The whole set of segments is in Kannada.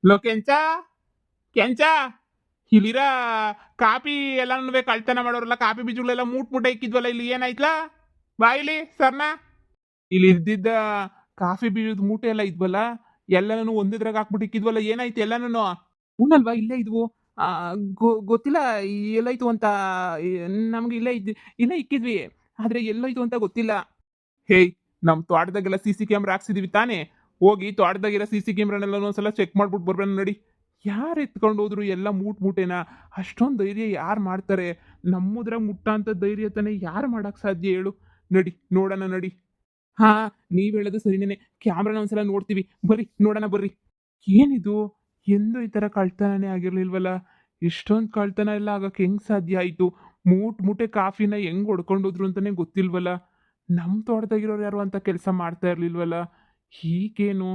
ಲೋ ಕೆಂಚ ಕೆಂಚ ಇಲ್ಲಿರ ಕಾಪಿ ಎಲ್ಲಾನು ಕಳ್ತನ ಮಾಡೋರಲ್ಲ, ಕಾಪಿ ಬೀಜಗಳೆಲ್ಲ ಮೂಟ್ ಮೂಟೆ ಇಕ್ಕಿದ್ವಲ್ಲ, ಇಲ್ಲಿ ಏನಾಯ್ತಲ್ಲ? ಬಾ ಇಲ್ಲಿ ಸರ್ನ. ಇಲ್ಲಿ ಇದ್ದಿದ್ದ ಕಾಫಿ ಬೀಜದ ಮೂಟೆ ಎಲ್ಲ ಇದ್ವಲ್ಲ, ಎಲ್ಲಾನು ಒಂದಿದ್ರಾಗ ಹಾಕ್ಬಿಟ್ಟು ಇಕ್ಕಿದ್ವಲ್ಲ, ಏನಾಯ್ತು ಎಲ್ಲಾನು? ಹೂನಲ್ವಾ, ಇಲ್ಲೇ ಇದ್ವು. ಆ, ಗೊತ್ತಿಲ್ಲ ಎಲ್ಲಾಯ್ತು ಅಂತ. ಈ, ನಮ್ಗೆ ಇಲ್ಲೇ ಇಕ್ಕಿದ್ವಿ, ಆದ್ರೆ ಎಲ್ಲೋಯ್ತು ಅಂತ ಗೊತ್ತಿಲ್ಲ. ಹೇಯ್, ನಮ್ ತೋಟದಾಗೆಲ್ಲ CC ಕ್ಯಾಮ್ರಾ ಹಾಕ್ಸಿದೀವಿ ತಾನೇ. ಹೋಗಿ ತೋಟದಾಗಿರೋ CC ಕ್ಯಾಮ್ರಾನೆಲ್ಲ ಒಂದ್ಸಲ ಚೆಕ್ ಮಾಡ್ಬಿಟ್ಟು ಬರ್ಬೇಡ ನೋಡಿ. ಯಾರು ಎತ್ಕೊಂಡು ಹೋದ್ರು ಎಲ್ಲ ಮೂಟ್ ಮೂಟೆನ? ಅಷ್ಟೊಂದು ಧೈರ್ಯ ಯಾರು ಮಾಡ್ತಾರೆ? ನಮ್ಮದ್ರಾಗ ಮುಟ್ಟ ಅಂತ ಧೈರ್ಯ ತಾನೇ ಯಾರು ಮಾಡಕ್ ಸಾಧ್ಯ ಹೇಳು? ನಡಿ ನೋಡೋಣ ನಡಿ. ಹಾ, ನೀವ್ ಹೇಳೋದು ಸರಿನೇನೆ. ಕ್ಯಾಮ್ರಾನ ಒಂದ್ಸಲ ನೋಡ್ತೀವಿ, ಬರ್ರಿ ನೋಡೋಣ ಬರ್ರಿ. ಏನಿದು? ಎಂದು ಈ ತರ ಕಳ್ತನನೇ ಆಗಿರ್ಲಿಲ್ವಲ್ಲ? ಇಷ್ಟೊಂದು ಕಳ್ತನ ಎಲ್ಲ ಆಗಕ್ಕೆ ಹೆಂಗ್ ಸಾಧ್ಯ ಆಯ್ತು? ಮೂಟ್ ಮೂಟೆ ಕಾಫಿನ ಹೆಂಗ್ ಹೊಡ್ಕೊಂಡೋದ್ರು ಅಂತಾನೆ ಗೊತ್ತಿಲ್ವಲ್ಲ? ನಮ್ ತೋಟದಾಗಿರೋರು ಯಾರು ಅಂತ ಕೆಲಸ ಮಾಡ್ತಾ ಇರ್ಲಿಲ್ವಲ್ಲ? ಹೀಗೇನು?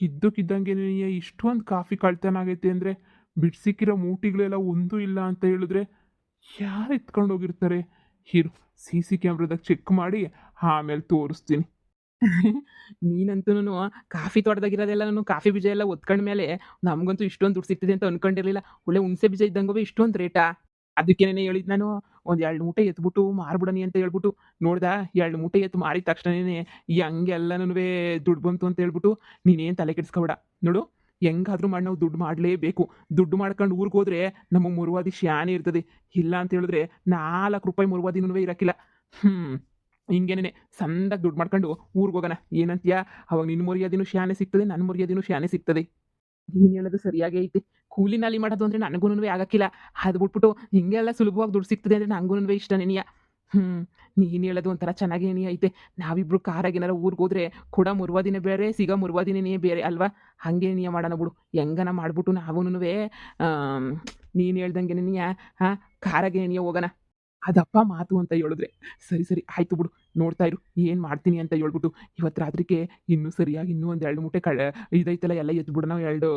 ಇದ್ದಕ್ಕಿದ್ದಂಗೆ ಇಷ್ಟೊಂದು ಕಾಫಿ ಕಳ್ತನ ಆಗೈತೆ ಅಂದ್ರೆ, ಬಿಡ್ಸಿಕ್ಕಿರೋ ಮೂಟಿಗಳೆಲ್ಲ ಒಂದೂ ಇಲ್ಲ ಅಂತ ಹೇಳಿದ್ರೆ ಯಾರು ಎತ್ಕೊಂಡು ಹೋಗಿರ್ತಾರೆ? ಇರು, CC ಕ್ಯಾಮ್ರಾದಾಗ ಚೆಕ್ ಮಾಡಿ ಆಮೇಲೆ ತೋರಿಸ್ತೀನಿ. ನೀನಂತೂ ಕಾಫಿ ತೋಟದಾಗಿರೋದೆಲ್ಲ ನಾನು ಕಾಫಿ ಬೀಜ ಎಲ್ಲ ಒತ್ಕೊಂಡ ಮೇಲೆ ನಮಗಂತೂ ಇಷ್ಟೊಂದು ದುಡ್ಡು ಸಿಗ್ತಿದೆ ಅಂತ ಅನ್ಕೊಂಡಿರ್ಲಿಲ್ಲ. ಒಳ್ಳೆ ಹುಣಸೆ ಬೀಜ ಇದ್ದಂಗೆ ಇಷ್ಟೊಂದು ರೇಟಾ? ಅದಕ್ಕೇನೆ ಹೇಳಿದ್ ನಾನು, ಒಂದು 2 ಮೂಟೆ ಎತ್ಬಿಟ್ಟು ಮಾರ್ಬಿಡನಿ ಅಂತ ಹೇಳ್ಬಿಟ್ಟು. ನೋಡ್ದ, 2 ಮೂಟೆ ಎತ್ತು ಮಾರಿದ ತಕ್ಷಣನೇ ಈ ಹಂಗೆಲ್ಲನೂ ದುಡ್ಡು ಬಂತು ಅಂತ ಹೇಳ್ಬಿಟ್ಟು ನೀನೇನು ತಲೆ ಕೆಡಿಸ್ಕೊಬೇಡ. ನೋಡು, ಹೆಂಗಾದ್ರೂ ಮಾಡಿ ನಾವು ದುಡ್ಡು ಮಾಡಲೇಬೇಕು. ದುಡ್ಡು ಮಾಡ್ಕೊಂಡು ಊರಿಗೆ ಹೋದ್ರೆ ನಮಗೆ ಮುರುವಾದಿ ಶಾನೆ ಇರ್ತದೆ. ಇಲ್ಲ ಅಂತ ಹೇಳಿದ್ರೆ ₹4 ಮುರುವಾದಿನೂ ಇರಕ್ಕಿಲ್ಲ. ಹ್ಮ್, ಹಿಂಗೇನೆ ಸಂದಾಗ ದುಡ್ಡು ಮಾಡ್ಕೊಂಡು ಊರಿಗೆ ಹೋಗೋಣ, ಏನಂತೀಯ? ಅವಾಗ ನಿನ್ನ ಮರ್ಯಾದೆನೂ ಶಾನೆ ಸಿಗ್ತದೆ, ನನ್ನ ಮರ್ಯಾದೆನೂ ಶಾನೆ ಸಿಗ್ತದೆ. ನೀನು ಹೇಳೋದು ಸರಿಯಾಗೇ ಐತಿ. ಕೂಲಿ ನಾಲಿ ಮಾಡೋದು ಅಂದ್ರೆ ನನಗೂನು ಆಗಕ್ಕಿಲ್ಲ. ಅದು ಬಿಟ್ಬಿಟ್ಟು ಹಿಂಗೆಲ್ಲ ಸುಲಭವಾಗಿ ದುಡ್ಡು ಸಿಗ್ತದೆ ಅಂದ್ರೆ ನಂಗೂನು ಇಷ್ಟನೇನಿಯ. ಹ್ಮ್, ನೀನು ಹೇಳೋದು ಒಂಥರ ಚೆನ್ನಾಗೇನಿ ಐತೆ. ನಾವಿಬ್ರು ಕಾರಾಗ ಏನಾರ ಊರಿಗೆ ಹೋದ್ರೆ ಕೊಡ ಮುರ್ವಾದಿನೇ ಬೇರೆ, ಸಿಗೋ ಮುರ್ವಾದಿನೇ ಬೇರೆ ಅಲ್ವಾ? ಹಂಗೆ ನೀಯ ಮಾಡೋಣ ಬಿಡು. ಹೆಂಗನ ಮಾಡ್ಬಿಟ್ಟು ನಾವೂನು ನೀನು ಹೇಳ್ದಂಗೆ ನೀಯ, ಹಾ, ಕಾರಾಗೆ ನೀಯ ಹೋಗೋಣ. ಅದಪ್ಪ ಮಾತು ಅಂತ ಹೇಳಿದ್ರೆ. ಸರಿ ಸರಿ ಆಯ್ತು ಬಿಡು. ನೋಡ್ತಾ ಇರು ಏನು ಮಾಡ್ತೀನಿ ಅಂತ ಹೇಳ್ಬಿಟ್ಟು. ಇವತ್ತು ರಾತ್ರಿಗೆ ಇನ್ನೂ ಸರಿಯಾಗಿ ಇನ್ನೂ ಒಂದು 2 ಮೂಟೆ ಇದೈತಲ್ಲ ಎಲ್ಲ ಎತ್ಬಿಡೋಣ. 2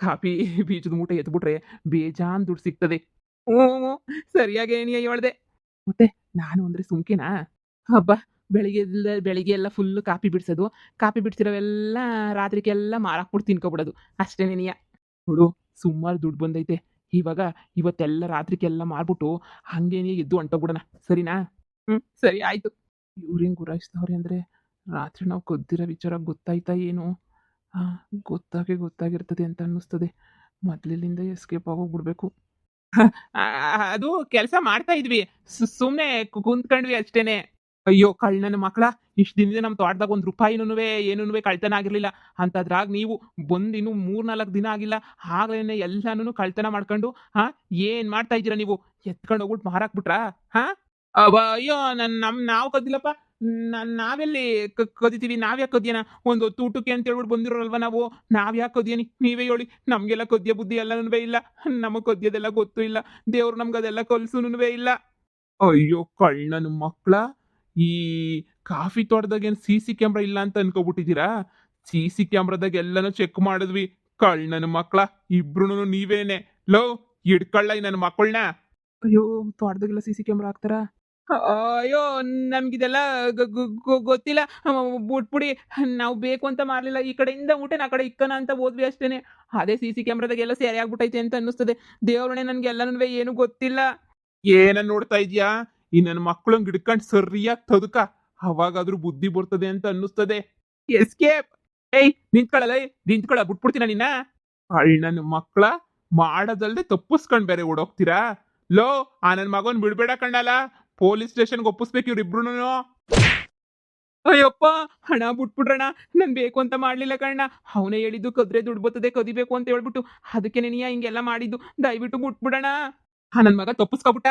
ಕಾಫಿ ಬೀಜದ ಮೂಟೆ ಎತ್ಬಿಟ್ರೆ ಬೇಜಾನ್ ದುಡ್ಡು ಸಿಗ್ತದೆ. ಹ್ಞೂ ಹ್ಞೂ, ಸರಿಯಾಗಿ ನೀ ಹೇಳ್ದೆ. ಮತ್ತೆ ನಾನು ಅಂದರೆ ಸುಮ್ಕೆನಾ? ಹಬ್ಬ, ಬೆಳಿಗ್ಗೆ ಎಲ್ಲ ಫುಲ್ಲು ಕಾಪಿ ಬಿಡಿಸೋದು, ಕಾಪಿ ಬಿಡಿಸಿರೋವೆಲ್ಲ ರಾತ್ರಿಗೆಲ್ಲ ಮಾರಾಕ್ಬಿಟ್ಟು ತಿನ್ಕೊಬಿಡೋದು ಅಷ್ಟೇನೇನಿಯ. ನೋಡು, ಸುಮಾರು ದುಡ್ಡು ಬಂದೈತೆ. ಇವಾಗ ಇವತ್ತೆಲ್ಲ ರಾತ್ರಿಗೆಲ್ಲ ಮಾರ್ಬಿಟ್ಟು ಹಂಗೇನೆ ಎದ್ದು ಹೊಂಟೋಗ್ಬಿಡೋಣ, ಸರಿನಾ? ಸರಿ ಆಯ್ತು. ಇವ್ರು ಹೆಂಗ್ ಗುರಾಯಿಸ್ತವ್ರೆ ಅಂದರೆ, ರಾತ್ರಿ ನಾವು ಕದ್ದಿರೋ ವಿಚಾರ ಗೊತ್ತಾಯ್ತಾ ಏನು? ಹಾಂ, ಗೊತ್ತಾಗಿರ್ತದೆ ಅಂತ ಅನ್ನಿಸ್ತದೆ. ಮೊದಲಿನಿಂದ ಎಸ್ಕೇಪ್ ಆಗೋಗ್ಬಿಡ್ಬೇಕು. ಅದು ಕೆಲಸ ಮಾಡ್ತಾ ಇದ್ವಿ, ಸುಮ್ಮನೆ ಕುಂತ್ಕೊಂಡ್ವಿ ಅಷ್ಟೇನೆ. ಅಯ್ಯೋ ಕಳ್ಳನ ಮಕ್ಕಳ! ಇಷ್ಟು ದಿನದಿಂದ ನಮ್ಮ ತೋಟದಾಗ ₹1 ಏನೂನುವೆ ಕಳ್ತನ ಆಗಿರ್ಲಿಲ್ಲ. ಅಂಥದ್ರಾಗ ನೀವು ಬಂದು ಇನ್ನೂ 3-4 ದಿನ ಆಗಿಲ್ಲ, ಆಗ್ಲೇನೆ ಎಲ್ಲಾನು ಕಳ್ತನ ಮಾಡ್ಕೊಂಡು, ಏನ್ ಮಾಡ್ತಾ ಇದ್ದೀರಾ ನೀವು? ಎತ್ಕೊಂಡು ಹೋಗ್ಬಿಟ್ಟು ಮಾರಾಕ್ ಬಿಟ್ರಾ? ಹಾಂ? ಅಯ್ಯೋ, ನಾವು ಕದ್ದಿಲ್ಲಪ್ಪ. ನಾವೆಲ್ಲಿ ಕದಿತೀವಿ? ನಾವ್ಯಾಕೆ ಕದಿಯೋಣ? ಒಂದು ಹೊತ್ತು ಊಟಕ್ಕೆ ಅಂತ ಹೇಳ್ಬಿಟ್ಟು ಬಂದಿರೋರಲ್ವಾ ನಾವು. ನಾವ್ಯಾಕೆ ಕದಿಯನಿ? ನೀವೇ ಹೇಳಿ. ನಮಗೆಲ್ಲ ಕದಿಯೋ ಬುದ್ಧಿ ಎಲ್ಲನೂ ಇಲ್ಲ. ನಮಗೆ ಕದಿಯೋದೆಲ್ಲ ಗೊತ್ತೂ ಇಲ್ಲ. ದೇವ್ರು ನಮ್ಗೆ ಅದೆಲ್ಲ ಕಲ್ಸೂನುವೆ ಇಲ್ಲ. ಅಯ್ಯೋ ಕಳ್ಳನ ಮಕ್ಕಳ! ಈ ಕಾಫಿ ತೋಟದಾಗ ಏನು CC ಕ್ಯಾಮ್ರಾ ಇಲ್ಲ ಅಂತ ಅನ್ಕೋಬಿಟ್ಟಿದ್ದೀರಾ? CC ಕ್ಯಾಮ್ರಾದಾಗ ಎಲ್ಲಾನು ಚೆಕ್ ಮಾಡಿದ್ವಿ. ಕಳ್ಳನ ಮಕ್ಕಳ ಇಬ್ರುನು ನೀವೇನೆ. ಲೋ, ಹಿಡ್ಕಳ್ಳ ಈ ನನ್ನ ಮಕ್ಕಳನ್ನ. ಅಯ್ಯೋ, ತೋಟದಾಗೆಲ್ಲ CC ಕ್ಯಾಮ್ರಾ ಹಾಕ್ತಾರಾ? ಅಯ್ಯೋ, ನಮ್ಗಿದೆಲ್ಲ ಗೊತ್ತಿಲ್ಲ. ಬಿಟ್ಬಿಡಿ. ನಾವು ಬೇಕು ಅಂತ ಮಾರ್ಲಿಲ್ಲ. ಈ ಕಡೆಯಿಂದ ಊಟನ ಆ ಕಡೆ ಇಕ್ಕನ ಅಂತ ಹೋದ್ವಿ ಅಷ್ಟೇನೆ. ಅದೇ CC ಕ್ಯಾಮ್ರಾದಾಗೆಲ್ಲ ಸೆರೆ ಆಗ್ಬಿಟ್ಟೈತೆ ಅಂತ ಅನ್ನಿಸ್ತದೆ. ದೇವ್ರಣೆ, ನನ್ಗೆ ಎಲ್ಲನೂ ಏನು ಗೊತ್ತಿಲ್ಲ. ಏನನ್ನ ನೋಡ್ತಾ ಇದ್ಯಾ? ಈ ನನ್ನ ಮಕ್ಕಳಂಗ್ ಹಿಡ್ಕೊಂಡು ಸರಿಯಾಗಿ ತದುಕ, ಅವಾಗಾದ್ರೂ ಬುದ್ಧಿ ಬರ್ತದೆ ಅಂತ ಅನ್ನಿಸ್ತದೆ. ಎಸ್ಕೇಪ್! ಏಯ್ ನಿಂತ್ಕೊಳ್ಳಲ್ಲ, ನಿಂತ್ಕೊಳ್ಳ, ಬಿಟ್ಬಿಡ್ತೀನ ನಿನ್ನ. ನನ್ನ ಮಕ್ಕಳ ಮಾಡೋದಲ್ದೆ ತಪ್ಪಿಸ್ಕೊಂಡ್ ಬೇರೆ ಓಡೋಗ್ತೀರಾ? ಲೋ, ಆ ನನ್ನ ಮಗನ್ ಬಿಡ್ಬೇಡ ಕಣ್ಣಲ್ಲ. ಪೊಲೀಸ್ ಸ್ಟೇಷನ್ಗೆ ಒಪ್ಪಿಸ್ಬೇಕು ಇವ್ರಿಬ್ರುನು. ಅಯ್ಯಪ್ಪ, ಹಣ ಬಿಟ್ಬಿಡ್ರಣ. ನಾನು ಬೇಕು ಅಂತ ಮಾಡ್ಲಿಲ್ಲ ಕಣ್ಣ. ಅವನೇ ಹೇಳಿದ್ದು ಕದ್ರೆ ದುಡ್ಡು ಬರ್ತದೆ, ಕದಿಬೇಕು ಅಂತ ಹೇಳ್ಬಿಟ್ಟು. ಅದಕ್ಕೆ ನೀಯ ಹಿಂಗೆಲ್ಲ ಮಾಡಿದ್ದು. ದಯವಿಟ್ಟು ಬಿಟ್ಬಿಡಣ. ನನ್ನ ಮಗ ತಪ್ಪಿಸ್ಕೊಬಿಟ್ಟ.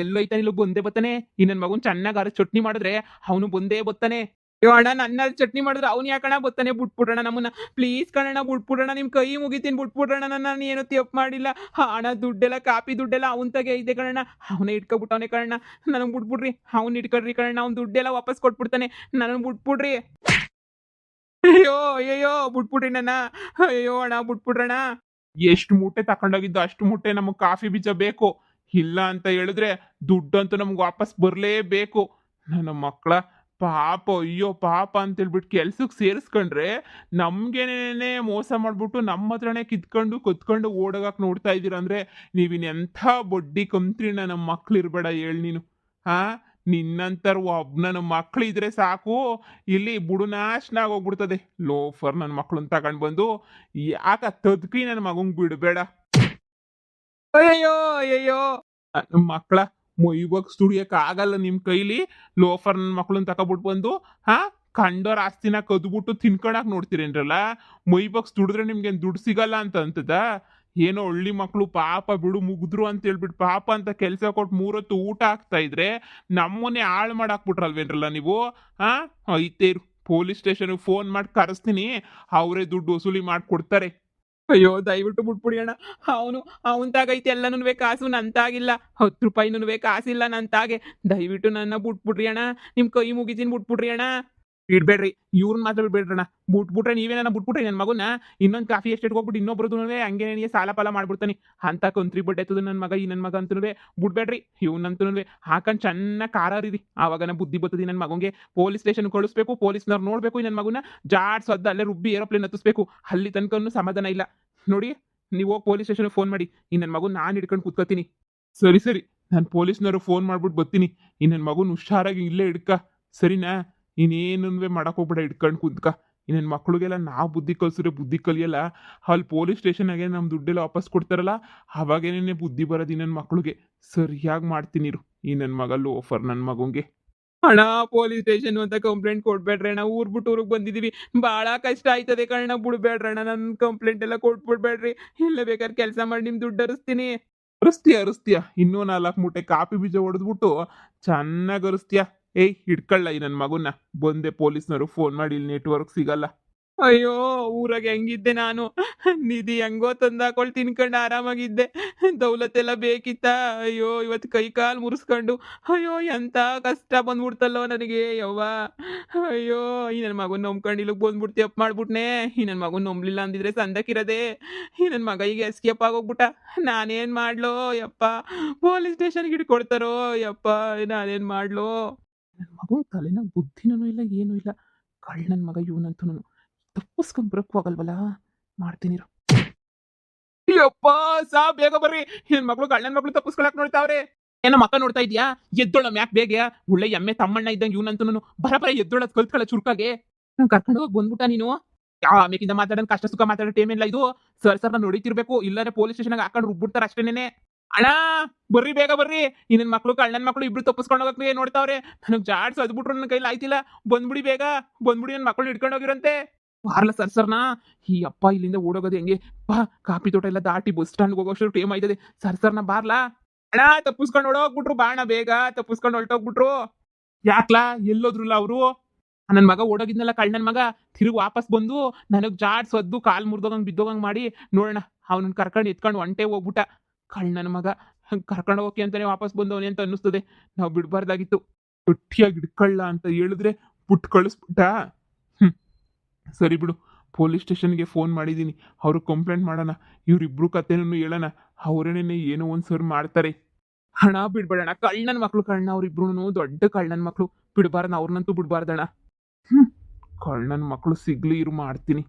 ಎಲ್ಲೋಯ್ತಾನೆ? ಇಲ್ಲಿ ಬಂದೇ ಬತ್ತಾನೆ. ಈ ನನ್ನ ಮಗನ್ ಚೆನ್ನಾಗಿ ಅರ ಚಟ್ನಿ ಮಾಡಿದ್ರೆ ಅವನು ಬಂದೇ ಬತ್ತಾನೆ. ಅಯ್ಯೋ ಅಣ್ಣ, ನನ್ನ ಚಟ್ನಿ ಮಾಡಿದ್ರೆ ಅವ್ನು ಯಾಕಣ ಬತ್ತಾನೆ? ಬಿಟ್ಬಿಡೋಣ ನಮ್ಮನ್ನ. ಪ್ಲೀಸ್ ಕಣಣ್ಣ, ಬಿಟ್ಬಿಡೋಣ. ನಿಮ್ ಕೈ ಮುಗಿತೀನಿ, ಬಿಟ್ಬಿಡ್ರಣ. ನಾನು ಏನು ತಪ್ಪು ಮಾಡಿಲ್ಲ. ಹಣ ದುಡ್ಡೆಲ್ಲ, ಕಾಪಿ ದುಡ್ಡೆಲ್ಲ ಅವನ ತಗೆ ಐತೆ ಕಣಣ್ಣ. ಅವನೇ ಇಟ್ಕೊಬಿಟ್ಟವನೇ ಕಣಣ್ಣ. ನನಗೆ ಬಿಟ್ಬಿಡ್ರಿ. ಅವ್ನು ಇಟ್ಕೊಳ್ರಿ ಕಣಣ್ಣ. ಅವ್ನು ದುಡ್ಡೆಲ್ಲ ವಾಪಸ್ ಕೊಟ್ಬಿಡ್ತಾನೆ. ನನಗೆ ಬಿಟ್ಬಿಡ್ರಿ. ಅಯ್ಯೋ ಅಯ್ಯಯ್ಯೋ, ಬಿಟ್ಬಿಡ್ರಿ ನನ್ನ. ಅಯ್ಯೋ ಅಣ್ಣ, ಬಿಟ್ಬಿಡ್ರಣ. ಎಷ್ಟು ಮೂಟೆ ತಕೊಂಡೋಗಿದ್ದು ಅಷ್ಟು ಮೂಟೆ ನಮಗೆ ಕಾಫಿ ಬೀಜ ಬೇಕು. ಇಲ್ಲ ಅಂತ ಹೇಳಿದ್ರೆ ದುಡ್ಡಂತೂ ನಮ್ಗೆ ವಾಪಸ್ ಬರಲೇಬೇಕು. ನನ್ನ ಮಕ್ಕಳ ಪಾಪ ಅಯ್ಯೋ ಪಾಪ ಅಂತೇಳ್ಬಿಟ್ಟು ಕೆಲ್ಸಕ್ಕೆ ಸೇರಿಸ್ಕೊಂಡ್ರೆ ನಮ್ಗೇನೇನೆ ಮೋಸ ಮಾಡ್ಬಿಟ್ಟು ನಮ್ಮ ಹತ್ರನೇ ಕಿತ್ಕೊಂಡು ಕೊತ್ಕೊಂಡು ಓಡೋಗಕ್ಕೆ ನೋಡ್ತಾ ಇದ್ದೀರ ಅಂದ್ರೆ ನೀವಿನೆಂಥ ಬಡ್ಡಿ ಕಂತ್ರಿನ ನಮ್ಮ ಮಕ್ಳು ಇರ್ಬೇಡ ಹೇಳಿ ನೀನು. ಹಾ, ನಿನ್ನಂತರ ಒಬ್ಬನ ಮಕ್ಳು ಇದ್ರೆ ಸಾಕು, ಇಲ್ಲಿ ಬುಡುನಾಶನಾಗ ಹೋಗ್ಬಿಡ್ತದೆ. ಲೋಫರ್ ನನ್ನ ಮಕ್ಳನ್ನ ತಗೊಂಡು ಬಂದು ಯಾಕ ತದ್ಕಿ ನನ್ನ ಮಗಂಗ್ ಬಿಡಬೇಡ. ಅಯ್ಯಯ್ಯೋ ಅಯ್ಯಯ್ಯೋ. ಮಕ್ಕಳ ಇವಾಗ ದುಡಿಯಕ್ ಆಗಲ್ಲ ನಿಮ್ ಕೈಲಿ. ಲೋಫರ್ ನನ್ನ ಮಕ್ಳನ್ನ ತಕೊಬಿಟ್ಟು ಬಂದು ಹಾ ಕಂಡೋರ್ ಆಸ್ತಿನ ಕದ್ಬಿಟ್ಟು ತಿನ್ಕೊಳಕ್ ನೋಡ್ತೀರೇನ್ರಲ್ಲ. ಮೊಯ್ಬಕ್ಸ್ ದುಡಿದ್ರೆ ನಿಮ್ಗೆ ದುಡ್ಡು ಸಿಗಲ್ಲ ಅಂತ ಅಂತದ. ಏನೋ ಹಳ್ಳಿ ಮಕ್ಳು ಪಾಪ ಬಿಡು ಮುಗಿದ್ರು ಅಂತ ಹೇಳ್ಬಿಟ್ಟು ಪಾಪ ಅಂತ ಕೆಲಸ ಕೊಟ್ಟು ಮೂರೊತ್ತು ಊಟ ಹಾಕ್ತಾ ಇದ್ರೆ ನಮ್ಮನ್ನೇ ಹಾಳು ಮಾಡಾಕ್ಬಿಟ್ರಲ್ವೇನ್ರಲ್ಲ ನೀವು. ಹಾ, ಐತೆ ಇರು, ಪೊಲೀಸ್ ಸ್ಟೇಷನ್ಗೆ ಫೋನ್ ಮಾಡಿ ಕರೆಸ್ತೀನಿ, ಅವರೇ ದುಡ್ಡು ವಸೂಲಿ ಮಾಡ್ಕೊಡ್ತಾರೆ. ಅಯ್ಯೋ ದಯವಿಟ್ಟು ಬಿಟ್ಬಿಡಿ ಅಣ್ಣ. ಅವನ್ ತಾಗೈತೆ ಎಲ್ಲನೂ ಕಾಸು, ನಂತಾಗಿಲ್ಲ. 10 ರೂಪಾಯಿನೂ ಕಾಸಿಲ್ಲ ನಂತಾಗೆ. ದಯವಿಟ್ಟು ನನ್ನ ಬಿಟ್ಬಿಡ್ರಿ ಅಣ್ಣ, ನಿಮ್ ಕೈ ಮುಗಿತೀನಿ, ಬಿಟ್ಬಿಡ್ರಿ ಅಣ್ಣ. ಬಿಡ್ಬೇಡ್ರಿ, ಇವ್ರನ್ನ ಮಾತ್ರ ಬಿಡ್ಬೇಡ್ರಣ. ಬಿಟ್ಬಿಟ್ರೆ ನೀವೇ ನನ್ನ ಬಿಟ್ಬಿಟ್ರಿ ನನ್ನ ಮಗನ ಇನ್ನೊಂದು ಕಾಫಿ ಎಸ್ಟೇಟ್ಗೆ ಹೋಗ್ಬಿಟ್ಟು ಇನ್ನೊಬ್ರದ್ದು ಹಂಗೆ ನನಗೆ ಸಾಲ ಪಾಲ ಮಾಡ್ಬಿಡ್ತಾನೆ ಅಂತ ಕಂತ್ರಿ ಬಡ್ಡೆ ಎತ್ತದ ನನ್ನ ಮಗ. ಈ ನನ್ನ ಮಗ ಅಂತೂ ಬಿಡ್ಬೇಡ್ರಿ, ಇವ್ನಂತೂ ಹಾಕೊಂಡು ಚೆನ್ನಾಗಿ ಕಾರಿರಿ. ಆವಾಗ ಬುದ್ಧಿ ಬರ್ತದೆ ನನ್ನ ಮಗಂಗೆ. ಪೊಲೀಸ್ ಸ್ಟೇಷನ್ ಕಳಿಸ್ಬೇಕು, ಪೊಲೀಸ್ನವ್ರು ನೋಡ್ಬೇಕು, ಈ ನನ್ನ ಮಗನ ಜಾಡ್ಸೊದ್ದು ಅಲ್ಲೇ ರುಬ್ಬಿ ಏರೋಪ್ಲೇನ್ ಹತ್ತಿಸ್ಬೇಕು. ಅಲ್ಲಿ ತನಕ ಸಮಾಧಾನ ಇಲ್ಲ ನೋಡಿ. ನೀವು ಹೋಗಿ ಪೊಲೀಸ್ ಸ್ಟೇಷನ್ಗೆ ಫೋನ್ ಮಾಡಿ, ಈ ನನ್ನ ಮಗನ ನಾನು ಹಿಡ್ಕೊಂಡು ಕೂತ್ಕೋತೀನಿ. ಸರಿ ಸರಿ, ನಾನು ಪೊಲೀಸ್ನವ್ರು ಫೋನ್ ಮಾಡ್ಬಿಟ್ಟು ಬರ್ತೀನಿ. ಈ ನನ್ನ ಮಗನ ಹುಷಾರಾಗಿ ಇಲ್ಲೇ ಹಿಡ್ಕ, ಸರಿನಾ? ಇನ್ನೇನು ಮಾಡಕ್ ಹೋಗ್ಬೇಡ, ಇಟ್ಕೊಂಡು ಕುಂತ್ಕ. ಇನ್ನೇನು ಮಕ್ಳಿಗೆಲ್ಲ ನಾವು ಬುದ್ಧಿ ಕಲ್ಸಿದ್ರೆ ಬುದ್ಧಿ ಕಲಿಯಲ್ಲ. ಅಲ್ಲಿ ಪೊಲೀಸ್ ಸ್ಟೇಷನಾಗೆ ನಮ್ಮ ದುಡ್ಡೆಲ್ಲ ವಾಪಸ್ ಕೊಡ್ತಾರಲ್ಲ, ಅವಾಗೇನೇ ಬುದ್ಧಿ ಬರೋದು ನನ್ನ ಮಕ್ಳಿಗೆ. ಸರಿಯಾಗಿ ಮಾಡ್ತೀನಿ ಇರು, ಈ ನನ್ನ ಮಗ ಲೋಫರ್ ನನ್ನ ಮಗಂಗೆ. ಅಣ್ಣ ಪೊಲೀಸ್ ಸ್ಟೇಷನ್ ಅಂತ ಕಂಪ್ಲೇಂಟ್ ಕೊಡ್ಬೇಡ್ರಿ ಅಣ್ಣ. ಊರ್ಬಿಟ್ಟು ಊರಿಗೆ ಬಂದಿದೀವಿ, ಭಾಳ ಕಷ್ಟ ಆಯ್ತದೆ ಕಣ್ಣ. ಬಿಡ್ಬೇಡ್ರಿ ಅಣ್ಣ, ನನ್ನ ಕಂಪ್ಲೇಂಟ್ ಎಲ್ಲ ಕೊಟ್ಬಿಡ್ಬೇಡ್ರಿ. ಇಲ್ಲ ಬೇಕಾದ್ರೆ ಕೆಲಸ ಮಾಡಿ ನಿಮ್ ದುಡ್ಡು ಹರಿಸ್ತೀನಿ. ಅರಿಸ್ತೀಯ ಇನ್ನೂ 4 ಮೂಟೆ ಕಾಫಿ ಬೀಜ ಹೊಡೆದ್ಬಿಟ್ಟು ಚೆನ್ನಾಗಿ ಅರಿಸ್ತೀಯ. ಏಯ್ ಹಿಡ್ಕೊಳ್ಳ ಈ ನನ್ನ ಮಗುನ. ಬಂದೆ ಪೊಲೀಸ್ನವರು ಫೋನ್ ಮಾಡಿ, ಇಲ್ಲಿ ನೆಟ್ವರ್ಕ್ ಸಿಗಲ್ಲ. ಅಯ್ಯೋ ಊರಾಗ ಹೆಂಗಿದ್ದೆ ನಾನು. ನಿಧಿ ಹೆಂಗೋ ತಂದಾಕೊಳ್ ತಿನ್ಕೊಂಡು ಆರಾಮಾಗಿದ್ದೆ. ದೌಲತ್ತೆಲ್ಲ ಬೇಕಿತ್ತ. ಅಯ್ಯೋ ಇವತ್ತು ಕೈ ಕಾಲು ಮುರಿಸ್ಕೊಂಡು ಅಯ್ಯೋ ಎಂತ ಕಷ್ಟ ಬಂದ್ಬಿಡ್ತಲ್ಲೋ ನನಗೆ ಯವ್ವ. ಅಯ್ಯೋ ಈ ನನ್ನ ಮಗನ ನಂಬ್ಕೊಂಡು ಇಲ್ಲಿಗೆ ಬಂದ್ಬಿಡ್ತಿ ಅಪ್ ಮಾಡ್ಬಿಟ್ನೆ. ಈ ನನ್ನ ಮಗನ ನಂಬ್ಲಿಲ್ಲ ಅಂದಿದ್ರೆ ಸಂದಕ್ಕಿರದೆ. ಈ ನನ್ನ ಮಗ ಈಗ ಎಸ್ಕೇಪ್ ಆಗೋಗ್ಬಿಟ್ಟ. ನಾನೇನ್ ಮಾಡ್ಲೋ ಯಪ್ಪ. ಪೊಲೀಸ್ ಸ್ಟೇಷನ್ಗೆ ಹಿಡ್ಕೊಡ್ತಾರೋ ಯಪ್ಪ, ನಾನೇನ್ ಮಾಡ್ಲೋ. ನನ್ನ ಮಗನ ತಲೆನ ಬುದ್ಧಿನೂ ಇಲ್ಲ, ಏನೂ ಇಲ್ಲ. ಕಳ್ಳ ನನ್ನ ಮಗ ಇವನಂತೂ ತಪ್ಪಿಸ್ಕೊಂಡ್ ಬರಕ್ ಹೋಗಲ್ವಲ್ಲ. ಮಾಡ್ತೀನಿ ಯಪ್ಪ ಸಾ, ಬೇಗ ಬರ್ರಿ. ನನ್ನ ಮಕ್ಳು ಗಂಡನ ಮಕ್ಳು ತಪ್ಪಿಸ್ಕೊಳಕ್ ನೋಡ್ತಾವ್ರೆ. ಏನೋ ಮಕ್ಕ ನೋಡ್ತಾ ಇದ್ಯಾ? ಎದ್ದೋಳ ಮ್ಯಾಕ್ ಬೇಗ. ಒಳ್ಳೆ ಎಮ್ಮೆ ತಮ್ಮಣ್ಣ ಇದ್ದಂಗೆ ಇವನಂತೂ ಬರ ಎದ್ದೋಳ ಕಲ್ತ್ಕೊಳ್ಳ ಚುರುಕಾಗೆ. ಕರ್ಕೊಂಡು ಹೋಗಿ ಬಂದ್ಬಿಟ್ಟ ನೀನು. ಯಾವ ಆಮೇಕಿಂದ ಮಾತಾಡೋದು ಕಷ್ಟ ಸುಖ ಮಾತಾಡೋ ಟೈಮ್ ಇಲ್ಲ ಇದು. ಸರ್ ನಾನು ನೋಡಿತಿರ್ಬೇಕು, ಇಲ್ಲಾಂದ್ರೆ ಪೊಲೀಸ್ ಸ್ಟೇಷನ್ಗೆ ಹಾಕೊಂಡು ರುಬ್ಬಿಡ್ತಾರ ಅಷ್ಟೇನೆ. ಅಣ್ಣ ಬರ್ರಿ, ಬೇಗ ಬರ್ರಿ. ಈ ನನ್ನ ಮಕ್ಳು ಕಳ್ಳನ ಮಕ್ಳು ಇಬ್ರು ತಪ್ಪಿಸ್ಕೊಂಡು ಹೋಗಕ್ಕೆ ನೋಡ್ತಾವ್ರೆ. ನನಗೆ ಜಾಡ್ಸ್ ಅದ್ಬಿಟ್ರು ನನ್ನ ಕೈಲಿ ಆಯ್ತಿಲ್ಲ. ಬಂದ್ಬಿಡಿ ಬೇಗ, ಬಂದ್ಬಿಡಿ. ನನ್ನ ಮಕ್ಳು ಹಿಡ್ಕೊಂಡು ಹೋಗಿರಂತೆ. ಬಾರ್ಲ ಸರ್ನ. ಈ ಅಪ್ಪ ಇಲ್ಲಿಂದ ಓಡೋಗೋದು ಹೆಂಗೆ? ಬಾ, ಕಾಫಿ ತೋಟ ಎಲ್ಲ ದಾಟಿ ಬಸ್ ಸ್ಟ್ಯಾಂಡ್ ಹೋಗೋಷ್ಟು ಟೈಮ್ ಆಯ್ತದೆ. ಸರ್ನ ಬಾರ್ಲಾ. ಅಣ್ಣ ತಪ್ಪಿಸ್ಕೊಂಡು ಹೊಡೋಗ್ಬಿಟ್ರು, ಬಾಣ ಬೇಗ ತಪ್ಪಿಸ್ಕೊಂಡು ಹೊರಟೋಗ್ಬಿಟ್ರು. ಯಾಕ್ಲಾ, ಎಲ್ಲೋದ್ರಲ್ಲ ಅವರು? ನನ್ನ ಮಗ ಓಡೋಗಿದ್ನಲ್ಲ ಕಳ್ಳನ ಮಗ, ತಿರುಗಿ ವಾಪಸ್ ಬಂದು ನನಗೆ ಜಾಡ್ಸೊದ್ದು ಕಾಲು ಮುರಿದೋಗಂಗೆ ಬಿದ್ದೋಗಂಗೆ ಮಾಡಿ ನೋಡೋಣ ಅವನನ್ನ ಕರ್ಕೊಂಡು ಎತ್ಕೊಂಡು ಒಂಟೆ ಹೋಗ್ಬಿಟ್ಟ. ಕಳ್ಳನ ಮಗ ಕರ್ಕೊಂಡು ಹೋಗಿ ಅಂತಾನೆ ವಾಪಸ್ ಬಂದವನೇ ಅಂತ ಅನ್ನಿಸ್ತದೆ. ನಾವು ಬಿಡಬಾರ್ದಾಗಿತ್ತು. ಗಟ್ಟಿಯಾಗಿ ಹಿಡ್ಕೊಳ್ಳ ಅಂತ ಹೇಳಿದ್ರೆ ಬಿಟ್ಟು ಕಳಿಸ್ಬಿಟ್ಟ. ಸರಿ ಬಿಡು, ಪೊಲೀಸ್ ಸ್ಟೇಷನ್ಗೆ ಫೋನ್ ಮಾಡಿದ್ದೀನಿ, ಅವ್ರಿಗೆ ಕಂಪ್ಲೇಂಟ್ ಮಾಡೋಣ. ಇವರಿಬ್ರು ಕತೆನೂ ಹೇಳೋಣ, ಅವರೇನೇ ಏನೋ ಒಂದು ಸರ್ ಮಾಡ್ತಾರೆ. ಹಣ ಬಿಡ್ಬೇಡಣ, ಕಳ್ಳನ ಮಕ್ಳು ಕಳ್ಳ ಅವ್ರಿಬ್ರು ದೊಡ್ಡ ಕಳ್ಳನ ಮಕ್ಳು. ಬಿಡಬಾರ್ದು, ಅವ್ರನ್ನಂತೂ ಬಿಡಬಾರ್ದಣ್ಣ. ಕಳ್ಳನ ಮಕ್ಳು ಸಿಗ್ಲಿ ಇರು, ಮಾಡ್ತೀನಿ.